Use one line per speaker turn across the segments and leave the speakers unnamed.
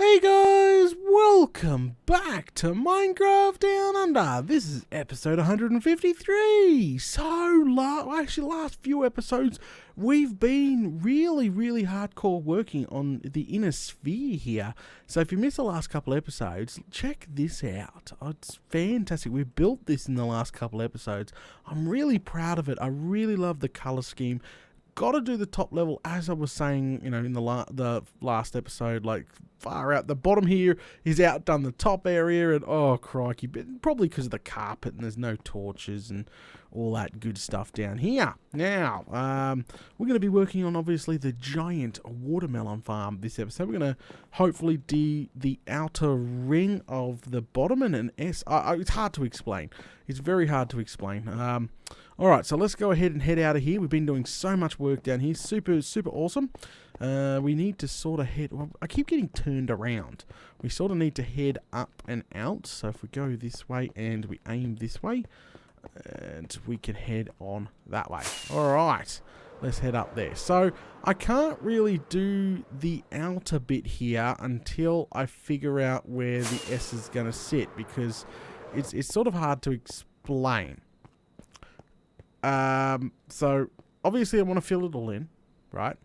Hey guys, welcome back to Minecraft Down Under. This is episode 153. So, last few episodes, we've been really hardcore working on the inner sphere here. So if you missed the last couple episodes, check this out. Oh, it's fantastic. We built this in the last couple episodes. I'm really proud of it. I really love the color scheme. Got to do the top level, as I was saying, in the last episode, like far out. The bottom here is outdone the top area, and oh crikey, but probably because of the carpet and there's no torches and all that good stuff down here. Now, we're going to be working on obviously the giant watermelon farm this episode. We're going to hopefully do the outer ring of the bottom and an S. It's hard to explain. It's very hard to explain. Alright, so let's go ahead and head out of here. We've been doing so much work down here. Super awesome. We need to sort of head... Well, I keep getting turned around. We sort of need to head up and out. So if we go this way and we aim this way, and we can head on that way. Alright, let's head up there. So I can't really do the outer bit here until I figure out where the S is going to sit, because it's sort of hard to explain. So obviously I want to fill it all in, right?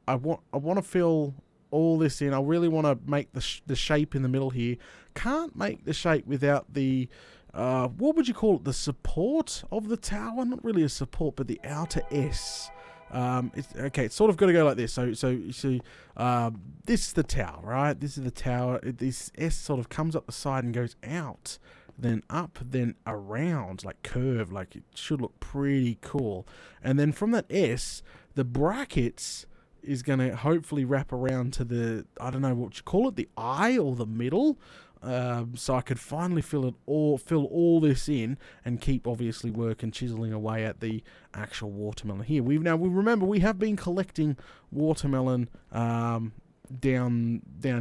I want to fill all this in. I really want to make the shape in the middle here. Can't make the shape without the what would you call it? The support of the tower? Not really a support, but the outer S. It's sort of got to go like this. So you see, this is the tower, right? This is the tower. This S sort of comes up the side and goes out, then up, then around, like curved, like it should look pretty cool. And then from that S, the brackets is going to hopefully wrap around to the, I don't know what you call it, the eye or the middle. So I could finally fill all this in and keep obviously working, chiseling away at the actual watermelon here. We remember we have been collecting watermelon down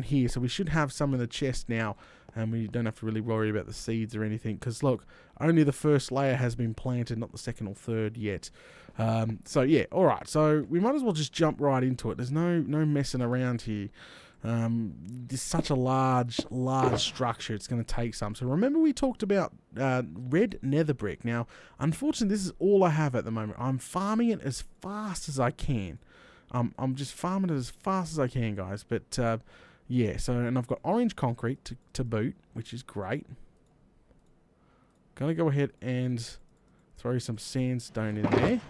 here, so we should have some in the chest now, and we don't have to really worry about the seeds or anything, because look, only the first layer has been planted, not the second or third yet. So yeah, alright, so we might as well just jump right into it. There's no messing around here. It's such a large structure, it's going to take some. So remember we talked about red nether brick. Now, unfortunately, this is all I have at the moment. I'm farming it as fast as I can. I'm just farming it as fast as I can, guys. But yeah, so, and I've got orange concrete to boot, which is great. Gonna go ahead and throw some sandstone in there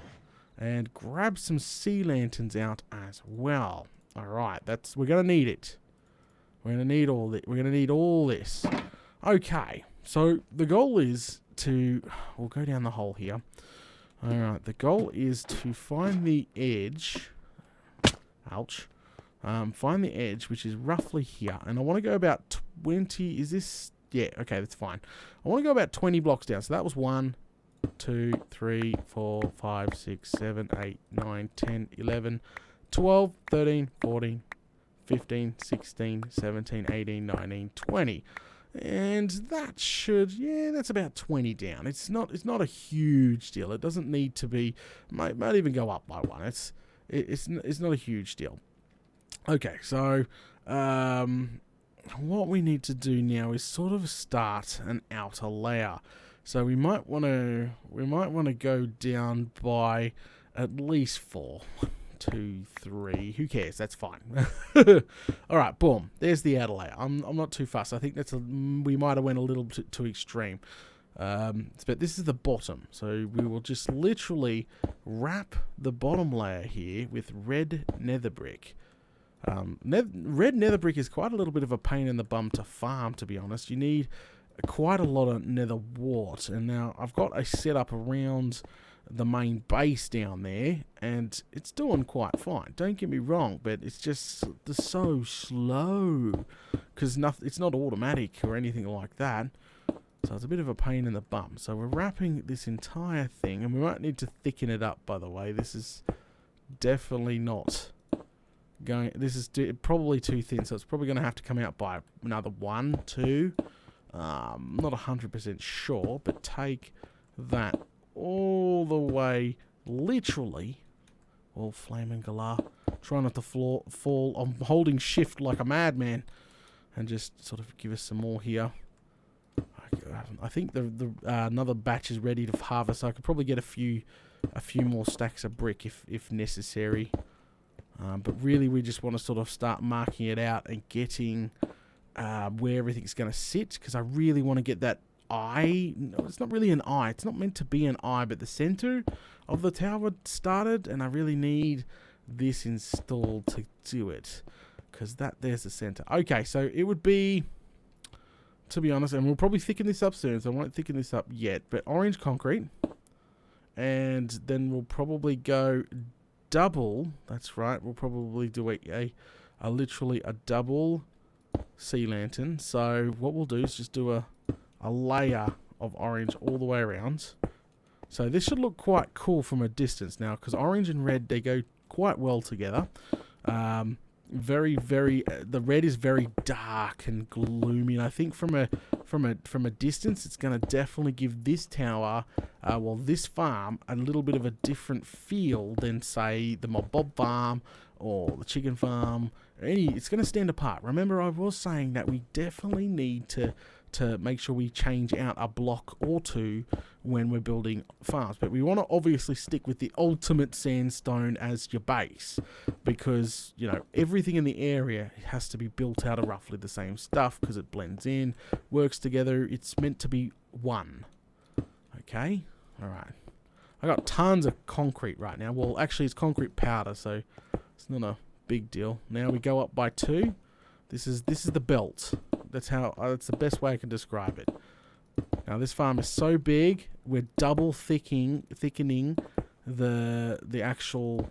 and grab some sea lanterns out as well. Alright, we're gonna need it. We're gonna need all this. We're gonna need all this. Okay, so the goal is to, we'll go down the hole here. Alright, the goal is to find the edge. Ouch. Find the edge, which is roughly here, and I want to go about 20. Is this? Yeah, okay, that's fine. I want to go about 20 blocks down. So that was 1, 2, 3, 4, 5, 6, 7, 8, 9, 10, 11, 12, 13, 14, 15, 16, 17, 18, 19, 20. And that should, yeah, that's about 20 down. It's not a huge deal. It doesn't need to be, might even go up by 1. It's not a huge deal. Okay, so what we need to do now is sort of start an outer layer. So we might want to go down by at least 4. 1, 2, 3. Who cares? That's fine. All right, boom. There's the outer layer. I'm not too fussed. I think we might have went a little too extreme. But this is the bottom, so we will just literally wrap the bottom layer here with red nether brick. Red nether brick is quite a little bit of a pain in the bum to farm, to be honest. You need quite a lot of nether wart, and now I've got a setup around the main base down there, and it's doing quite fine. Don't get me wrong, but it's just so slow, because it's not automatic or anything like that. So it's a bit of a pain in the bum. So we're wrapping this entire thing, and we might need to thicken it up, by the way. This is definitely not going... This is probably too thin, so it's probably going to have to come out by another 1, 2. Not 100% sure, but take that all the way, literally. Oh, flaming galah. Try not to fall. I'm holding shift like a madman. and just sort of give us some more here. I think the another batch is ready to harvest. So I could probably get a few more stacks of brick if necessary. But really, we just want to sort of start marking it out and getting where everything's going to sit, because I really want to get that eye. No, it's not really an eye. It's not meant to be an eye, but the center of the tower started, and I really need this installed to do it, because there's the center. Okay, so it would be, to be honest, and we'll probably thicken this up soon, so I won't thicken this up yet, but orange concrete, and then we'll probably go double. That's right, we'll probably do literally a double sea lantern. So what we'll do is just do a layer of orange all the way around. So this should look quite cool from a distance now, because orange and red, they go quite well together. Very, the red is very dark and gloomy, and I think from a distance, it's going to definitely give this tower, this farm, a little bit of a different feel than, say, the Mob Bob farm or the chicken farm. It's going to stand apart. Remember, I was saying that we definitely need to make sure we change out a block or two when we're building farms. But we want to obviously stick with the ultimate sandstone as your base, because, you know, everything in the area has to be built out of roughly the same stuff, because it blends in, works together. It's meant to be one. Okay? Alright. I got tons of concrete right now. Well, actually, it's concrete powder, so it's not a big deal. Now we go up by 2. This is the belt. That's the best way I can describe it. Now this farm is so big, we're double thickening the actual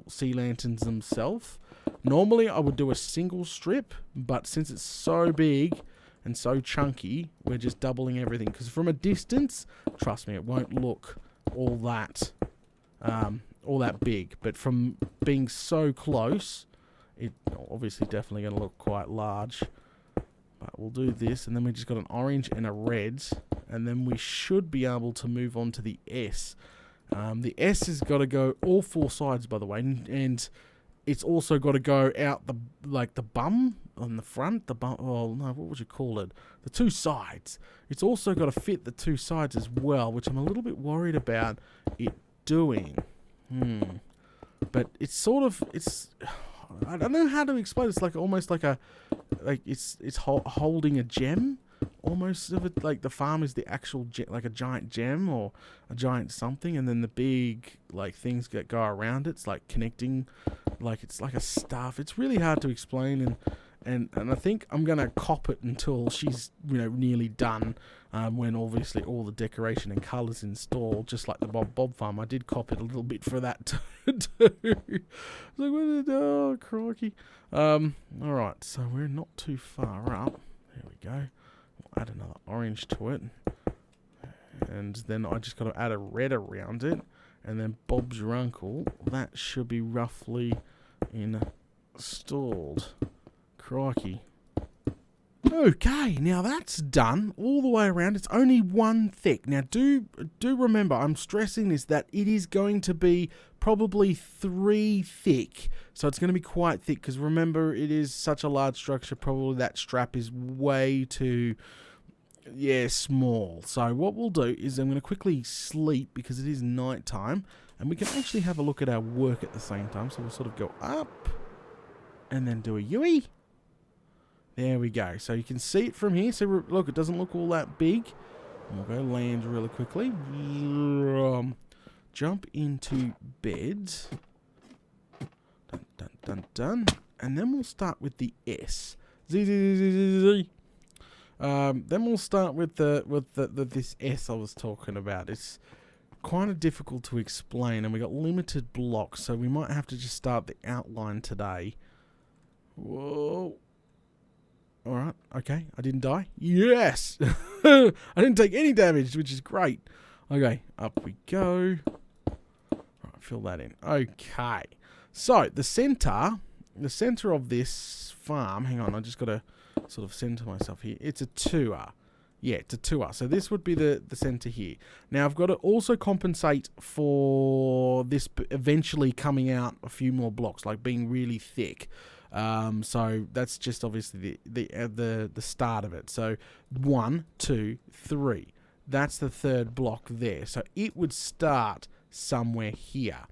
sea lanterns themselves. Normally I would do a single strip, but since it's so big and so chunky, we're just doubling everything. Because from a distance, trust me, it won't look all that big. But from being so close, it obviously definitely going to look quite large. But we'll do this, and then we just got an orange and a red, and then we should be able to move on to the S. The S has got to go all 4 sides, by the way, and it's also got to go out the bum on the front, the bum. Oh no, what would you call it? The 2 sides. It's also got to fit the 2 sides as well, which I'm a little bit worried about it doing. But it's sort of I don't know how to explain it. It's like almost like it's holding a gem, almost of it. Like the farm is the actual like a giant gem or a giant something, and then the big like things that go around it. It's like connecting, like it's like a staff. It's really hard to explain, and I think I'm gonna cop it until she's nearly done. When obviously all the decoration and colours installed, just like the Bob farm. I did cop it a little bit for that too. Like, oh, crikey. Alright, so we're not too far up. There we go. We'll add another orange to it. And then I just got to add a red around it. And then Bob's your uncle. That should be roughly installed. Crikey. Okay, now that's done all the way around. It's only 1 thick. Now, do remember, I'm stressing this, that it is going to be probably 3 thick. So it's going to be quite thick, because remember, it is such a large structure. Probably that strap is way too, small. So what we'll do is I'm going to quickly sleep, because it is night time, and we can actually have a look at our work at the same time. So we'll sort of go up and then do a Yui. There we go. So you can see it from here. So look, it doesn't look all that big. We'll go land really quickly. Jump into bed. Dun, dun, dun, dun. And then we'll start with the S. Then we'll start with this S I was talking about. It's kind of difficult to explain, and we got limited blocks, so we might have to just start the outline today. Whoa. Alright, okay, I didn't die. Yes! I didn't take any damage, which is great. Okay, up we go. Right, fill that in. Okay. So, the center of this farm, hang on, I just got to sort of center myself here. It's a 2R. Yeah, it's a 2R. So this would be the center here. Now, I've got to also compensate for this eventually coming out a few more blocks, like being really thick. So that's just obviously the start of it. So 1, 2, 3. That's the third block there. So it would start somewhere here.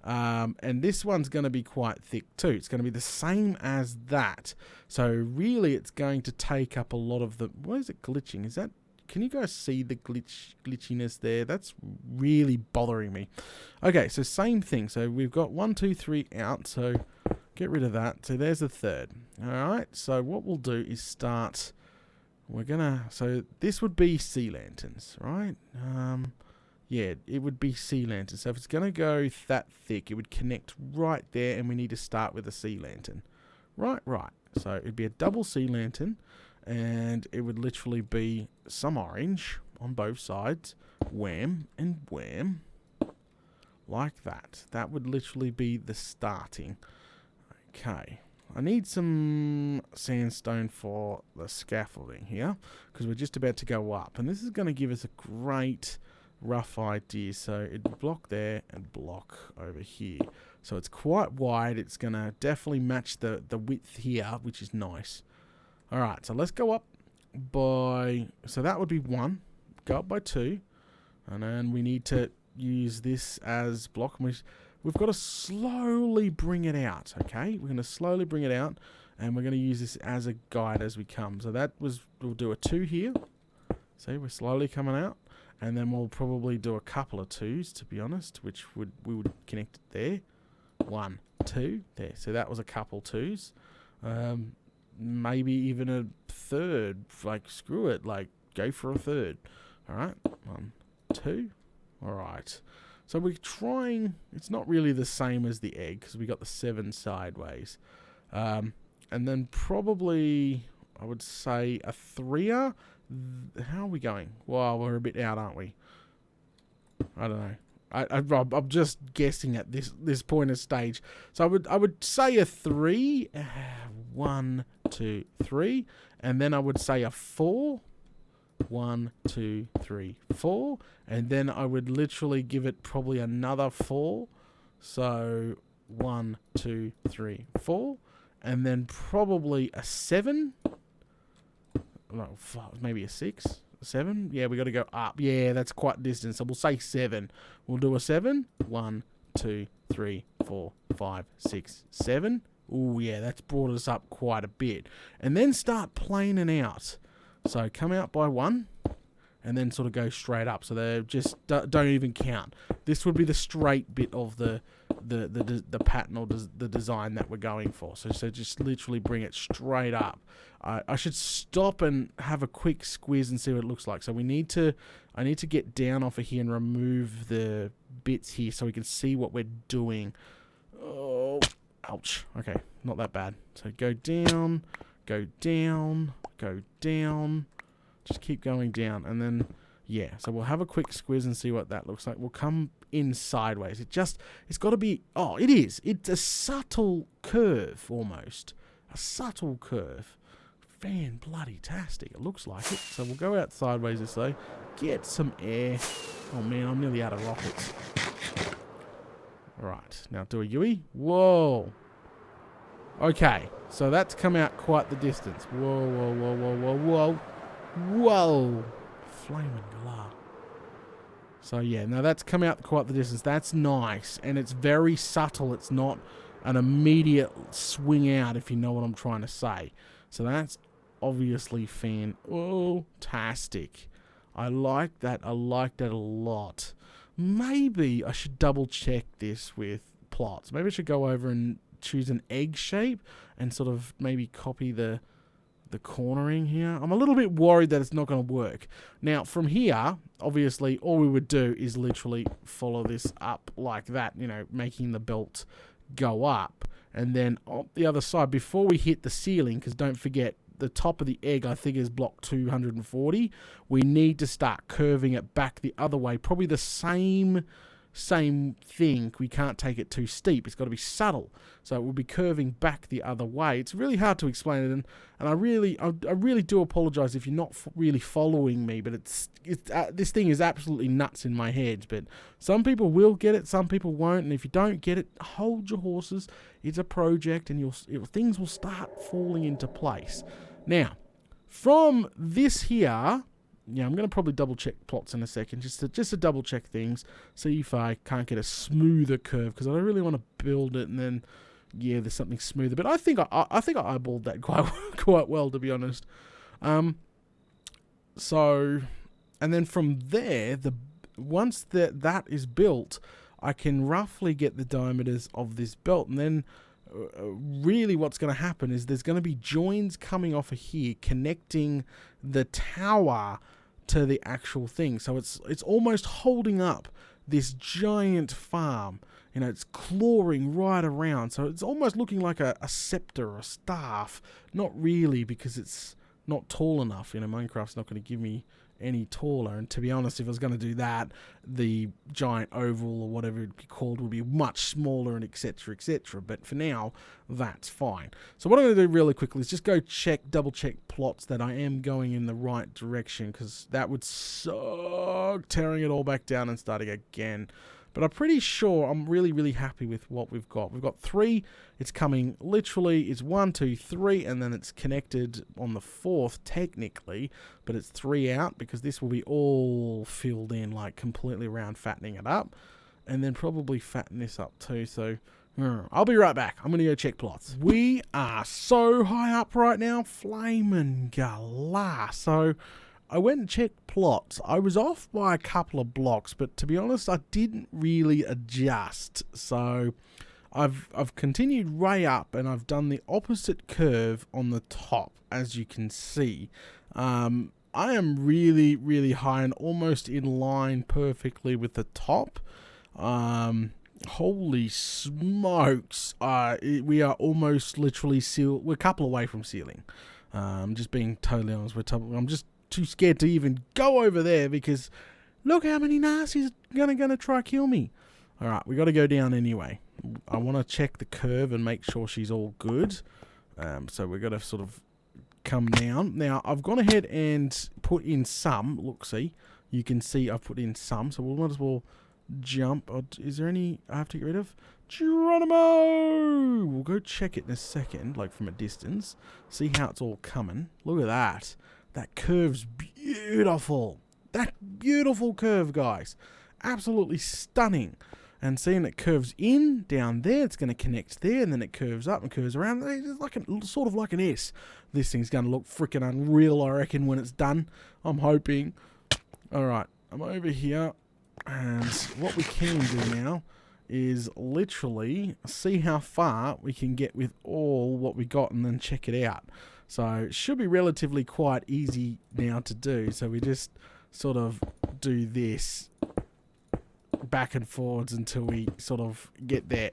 And this one's going to be quite thick too. It's going to be the same as that. So really it's going to take up a lot of the... What is it glitching? Is that... Can you guys see the glitchiness there? That's really bothering me. Okay, so same thing. So we've got 1, 2, 3 out. So get rid of that. So there's the third. All right. So what we'll do is start... We're going to... So this would be sea lanterns, right? Yeah, it would be sea lanterns. So if it's going to go that thick, it would connect right there, and we need to start with a sea lantern. Right. So it'd be a double sea lantern, and it would literally be some orange on both sides. Wham and wham. Like that. That would literally be the starting. Okay. I need some sandstone for the scaffolding here, because we're just about to go up. And this is going to give us a great... rough idea. So it'd block there and block over here. So it's quite wide. It's going to definitely match the width here, which is nice. All right, so let's go up by... So that would be 1. Go up by 2. And then we need to use this as block. We've got to slowly bring it out, okay? We're going to slowly bring it out, and we're going to use this as a guide as we come. So that was... We'll do a 2 here. See, we're slowly coming out. And then we'll probably do a couple of 2s, to be honest, which we would connect it there. 1, 2, there. So that was a couple 2s. Maybe even a third. Like, screw it. Like, go for a third. All right. 1, 2. All right. So we're trying... It's not really the same as the egg, because we got the 7 sideways. And then probably, I would say, a 3er. How are we going? Well, we're a bit out, aren't we? I don't know. I'm just guessing at this point of stage. So I would say a 3. 1, 2, 3. And then I would say a 4. 1, 2, 3, 4. And then I would literally give it probably another 4. So 1, 2, 3, 4. And then probably a 7. No, maybe a 6, 7. Yeah, we got to go up. Yeah, that's quite distant. So we'll say 7. We'll do a 7. 1, 2, 3, 4, 5, 6, 7. Oh yeah, that's brought us up quite a bit. And then start planing out. So come out by 1, and then sort of go straight up. So they just don't even count. This would be the straight bit of the pattern or the design that we're going for. So just literally bring it straight up. I should stop and have a quick squiz and see what it looks like. So I need to get down off of here and remove the bits here so we can see what we're doing. Oh, ouch. Okay, not that bad. So go down, go down, go down. Just keep going down, and then yeah. So we'll have a quick squiz and see what that looks like. We'll come in sideways. It's got to be. Oh, it is. It's a subtle curve almost. A subtle curve. Fan-bloody-tastic. It looks like it. So we'll go out sideways this way. Get some air. Oh man, I'm nearly out of rockets. Alright, now do a Yui. Whoa. Okay, so that's come out quite the distance. Whoa, whoa, whoa, whoa, whoa, whoa. Whoa. Flaming glass. So yeah, now that's come out quite the distance. That's nice. And it's very subtle. It's not an immediate swing out, if you know what I'm trying to say. So that's obviously fantastic. I like that. I like that a lot. Maybe I should double check this with plots. Maybe I should go over and choose an egg shape and sort of maybe copy the cornering here. I'm a little bit worried that it's not going to work. Now, from here, obviously, all we would do is literally follow this up like that, you know, making the belt go up. And then on the other side, before we hit the ceiling, because don't forget, the top of the egg, I think, is block 240. We need to start curving it back the other way. Probably the same same thing. We can't take it too steep. It's got to be subtle. So it will be curving back the other way. It's really hard to explain it, and I really do apologize if you're not really following me, but this thing is absolutely nuts in my head. But some people will get it, some people won't, and if you don't get it, hold your horses. It's a project, and things will start falling into place. Now, from this here, yeah, I'm going to probably double check plots in a second, just to double check things, see if I can't get a smoother curve, because I don't really want to build it and then, yeah, there's something smoother. But I think I eyeballed that quite well, to be honest. So, and then from there, once that is built, I can roughly get the diameters of this belt, and then really what's going to happen is there's going to be joins coming off of here connecting the tower to the actual thing. So it's almost holding up this giant farm. You know, it's clawing right around. So it's almost looking like a scepter or a staff. Not really, because it's not tall enough. You know, Minecraft's not going to give me any taller, and to be honest, if I was going to do that, the giant oval or whatever it'd be called would be much smaller, and etc, etc. But for now, that's fine. So what I'm going to do really quickly is just go double check plots that I am going in the right direction, because that would suck tearing it all back down and starting again. But I'm pretty sure I'm really happy with what we've got. We've got 3. It's coming literally. It's 1, 2, 3, and then it's connected on the 4th technically, but it's 3 out because this will be all filled in, like completely around, fattening it up, and then probably fatten this up too. So I'll be right back. I'm going to go check plots. We are so high up right now, flamin' galah. So I went and checked plots. I was off by a couple of blocks, but to be honest, I didn't really adjust. So I've continued way up, and I've done the opposite curve on the top, as you can see. I am really high and almost in line perfectly with the top. Holy smokes. We are almost literally sealed. We're a couple away from sealing. Just being totally honest, I'm just too scared to even go over there, because look how many nasties are gonna try kill me. Alright, we got to go down anyway. I want to check the curve and make sure she's all good. So we're going to sort of come down. Now, I've gone ahead and put in some. Look, see. You can see I've put in some. So we might as well jump. Is there any I have to get rid of? Geronimo! We'll go check it in a second, like from a distance. See how it's all coming. Look at that. That curve's beautiful. That beautiful curve, guys. Absolutely stunning. And seeing it curves in, down there, it's going to connect there, and then it curves up and curves around. It's like sort of like an S. This thing's going to look freaking unreal, I reckon, when it's done. I'm hoping. Alright, I'm over here. And what we can do now is literally see how far we can get with all what we got, and then check it out. So it should be relatively quite easy now to do. So we just sort of do this back and forwards until we sort of get there.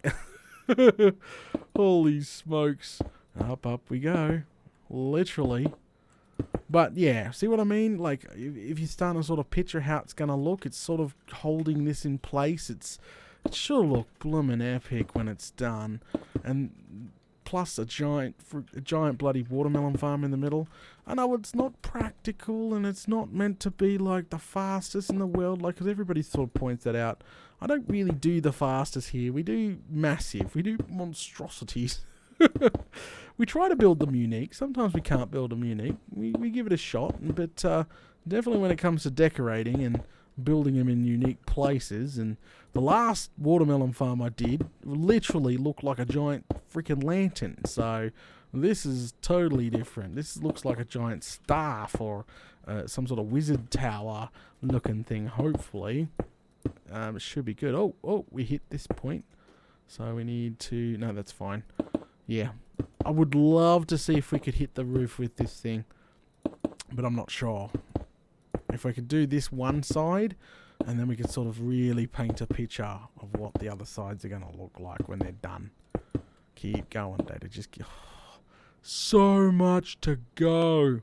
Holy smokes. Up we go. Literally. But yeah, see what I mean? Like, if you're starting to sort of picture how it's going to look, it's sort of holding this in place. It should look bloomin' epic when it's done. And plus a giant bloody watermelon farm in the middle. I know it's not practical, and it's not meant to be like the fastest in the world, like, because everybody sort of points that out. I don't really do the fastest here. We do massive. We do monstrosities. We try to build them unique. Sometimes we can't build them unique. We give it a shot, but definitely when it comes to decorating and building them in unique places. And the last watermelon farm I did literally looked like a giant freaking lantern. So this is totally different. This looks like a giant staff or some sort of wizard tower looking thing, hopefully. It should be good. Oh, we hit this point. So we need to... No, that's fine. Yeah. I would love to see if we could hit the roof with this thing, but I'm not sure. If I could do this one side, and then we could sort of really paint a picture of what the other sides are going to look like when they're done. Keep going, Data. Just so much to go.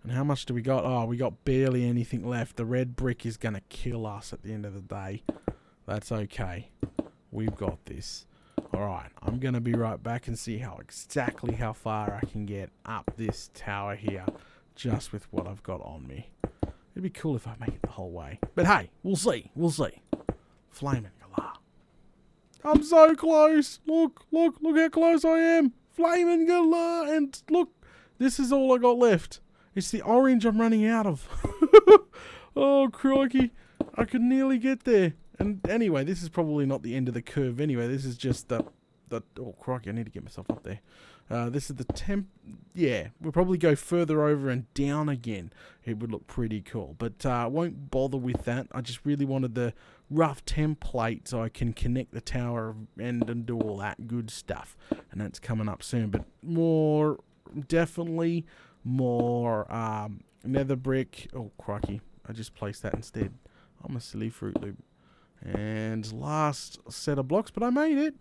And how much do we got? Oh, we got barely anything left. The red brick is going to kill us at the end of the day. That's okay. We've got this. Alright, I'm going to be right back and see exactly how far I can get up this tower here just with what I've got on me. It'd be cool if I make it the whole way. But hey, we'll see. We'll see. Flaming galah. I'm so close. Look how close I am. Flaming galah. And look, this is all I got left. It's the orange I'm running out of. Oh, crikey. I could nearly get there. And anyway, this is probably not the end of the curve anyway. This is just the oh, crikey, I need to get myself up there. This is the temp. Yeah, we'll probably go further over and down again. It would look pretty cool. But I won't bother with that. I just really wanted the rough template so I can connect the tower and do all that good stuff. And that's coming up soon. But definitely more nether brick. Oh, crikey. I just placed that instead. I'm a silly Fruit Loop. And last set of blocks, but I made it.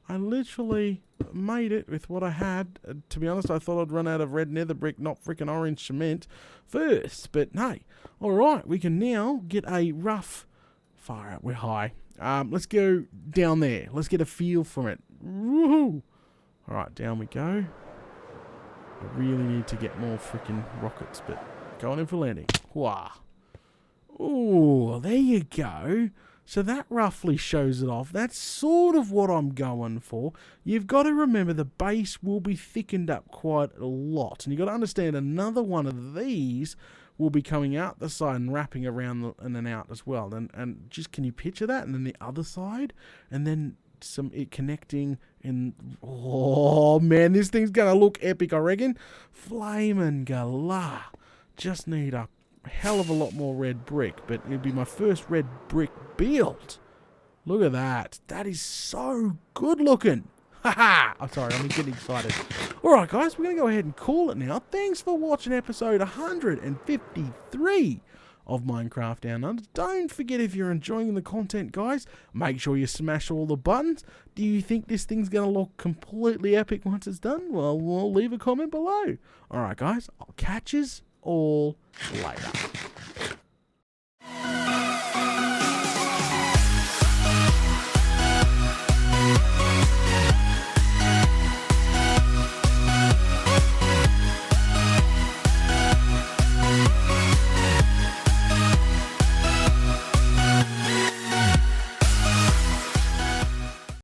I literally made it with what I had. To be honest, I thought I'd run out of red nether brick, not freaking orange cement first. But hey, alright, we can now get a rough... Far out, we're high. Let's go down there. Let's get a feel for it. Woohoo! Alright, down we go. I really need to get more freaking rockets, but going in for landing. Wah! Ooh, there you go. So that roughly shows it off. That's sort of what I'm going for. You've got to remember the base will be thickened up quite a lot. And you've got to understand another one of these will be coming out the side and wrapping around and then out as well. And just, can you picture that? And then the other side. And then it connecting in... Oh, man, this thing's going to look epic, I reckon. Flamin' galah. Just need a hell of a lot more red brick, but it'd be my first red brick build. Look at that. That is so good looking. Haha. I'm sorry, I'm getting excited. Alright guys, we're going to go ahead and call it now. Thanks for watching episode 153 of Minecraft Down Under. Don't forget, if you're enjoying the content, guys, make sure you smash all the buttons. Do you think this thing's going to look completely epic once it's done? Well, leave a comment below. Alright guys, I'll catch yous all later.